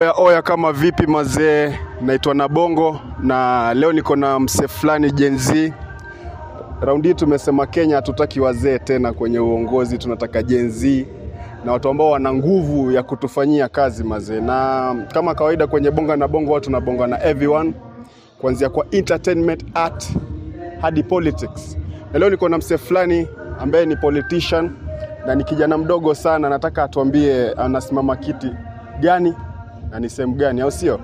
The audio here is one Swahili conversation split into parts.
Oya kama vipi mazee, naitwa Nabongo na leo niko na mse fulani Gen Z. Raundi tumesema Kenya hatutaki wazee tena kwenye uongozi, tunataka Gen Z na watu ambao wana nguvu ya kutufanyia kazi mazee. Na kama kawaida kwenye Bonga na Bongo watu tunabonga na everyone, kuanzia kwa entertainment, art hadi politics. Na leo niko na mse fulani ambaye ni politician na ni kijana mdogo sana, nataka atuambie anasimama kiti gani na ni sehemu gani, au sio?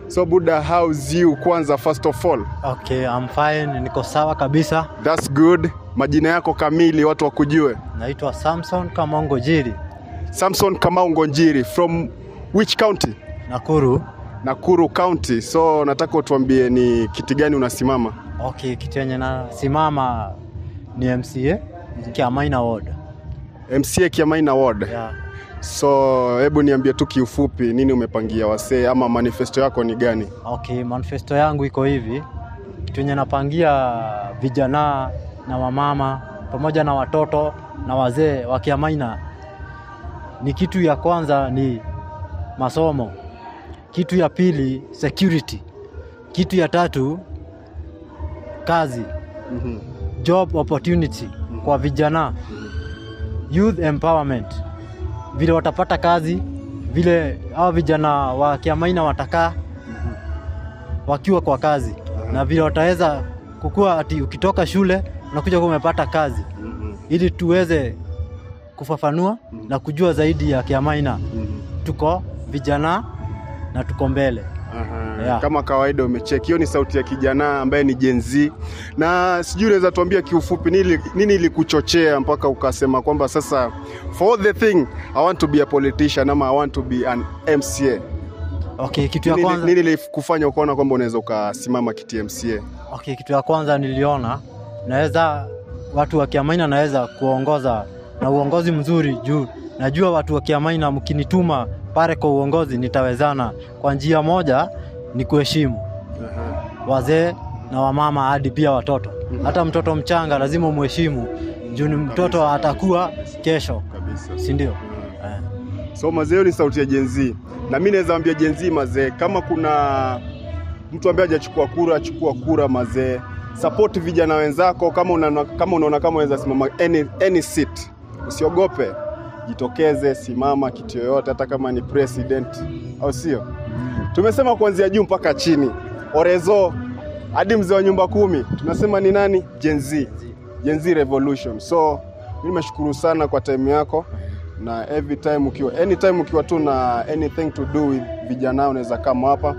So Buddha, how's you kwanza first of all? Okay, I'm fine, niko sawa kabisa. That's good. Majina yako kamili watu wakujue. Naitwa Samson Kamau Ngonjiri. Samson Kamau Ngonjiri, from which county? Nakuru. Nakuru County. So nataka utuambie ni kiti gani unasimama? Okay, kiti yenye nasimama ni MCA Kiamaina Ward. MCA Kiamaina Ward. Yeah. So hebu niambie tu kiufupi nini umepangia wasee, ama manifesto yako ni gani? Okay, manifesto yangu iko hivi. Kitu yenye napangia vijana na wamama pamoja na watoto na wazee wa Kiamaina ni kitu ya kwanza ni masomo. Kitu ya pili security. Kitu ya tatu kazi. Job opportunity kwa vijana. Youth empowerment. Vile watapata kazi, vile hao vijana wa Kiamaina watakaa wakiwa kwa kazi. Na vile wataweza kukua ati ukitoka shule unakuja kuwa umepata kazi. Ili tuweze kufafanua na kujua zaidi ya Kiamaina. Tuko vijana na tuko mbele. Yeah. Kama kawaida umecheki, hiyo ni sauti ya kijana ambaye ni Gen Z. Na sijui unaweza tuambia kiufupi nini ilikuchochea mpaka ukasema kwamba sasa for the thing I want to be a politician ama I want to be an MCA. Okay, kitu ya kwanza nini ilikufanya ukaona kwamba unaweza ukasimama kiti MCA? Okay, kitu ya kwanza niliona naweza watu wa Kiamaina naweza kuongoza na uongozi mzuri juu najua watu wa Kiamaina mkinituma pale kwa uongozi nitawezana. Kwa njia moja ni kuheshimu wazee na wamama hadi pia watoto. Hata mtoto mchanga lazima umheshimu juu ni mtoto atakuwa kesho kabisa, si ndio? So mazee ni sauti ya Gen Z. Na mimi naweza ambia Gen Z mazee, kama kuna mtu ambaye hajachukua kura, achukua kura mazee. Support vijana wenzako, kama unaona kama unaweza simama any seat. Usiogope. Jitokeze, simama kitu yoyote, hata kama ni president, au sio? Tumesema kuanzia juu mpaka chini. Orezo hadi mzee wa nyumba 10. Tunasema ni nani? Gen Z. Gen Z revolution. So mimi nimeshukuru sana kwa time yako, na anytime ukiwa tu na anything to do with vijana unaweza kama hapa.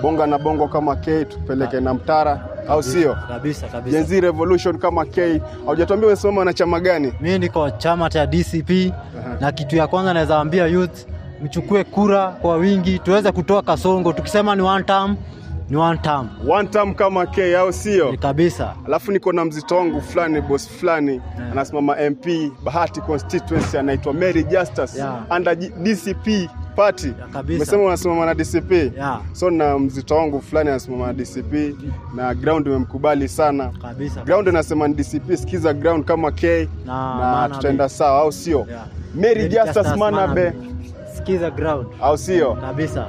Bonga na Bongo kama K tupeleke na Mtara, au sio? Kabisa. Gen Z revolution kama K. Hujatuambia umesimama na chama gani? Mimi niko chama cha DCP. Na kitu ya kwanza naweza ambia youth mchukue kura kwa wingi tuweze kutoa kasongo. Tukisema ni one term ni one term. One term kama K, au sio? Kabisa. Alafu niko na mzito wangu fulani, boss fulani, anasimama MP Bahati constituency, anaitwa Mary Justice under DCP party. Umesema unasimama na DCP? So na mzito wangu fulani anasimama na DCP na ground umemkubali sana. Kabisa. Ground anasema ni DCP, sikiza ground kama K na tutaenda sawa, au sio? Mary Justice Manabe, sikiza ground, au sio? Kabisa.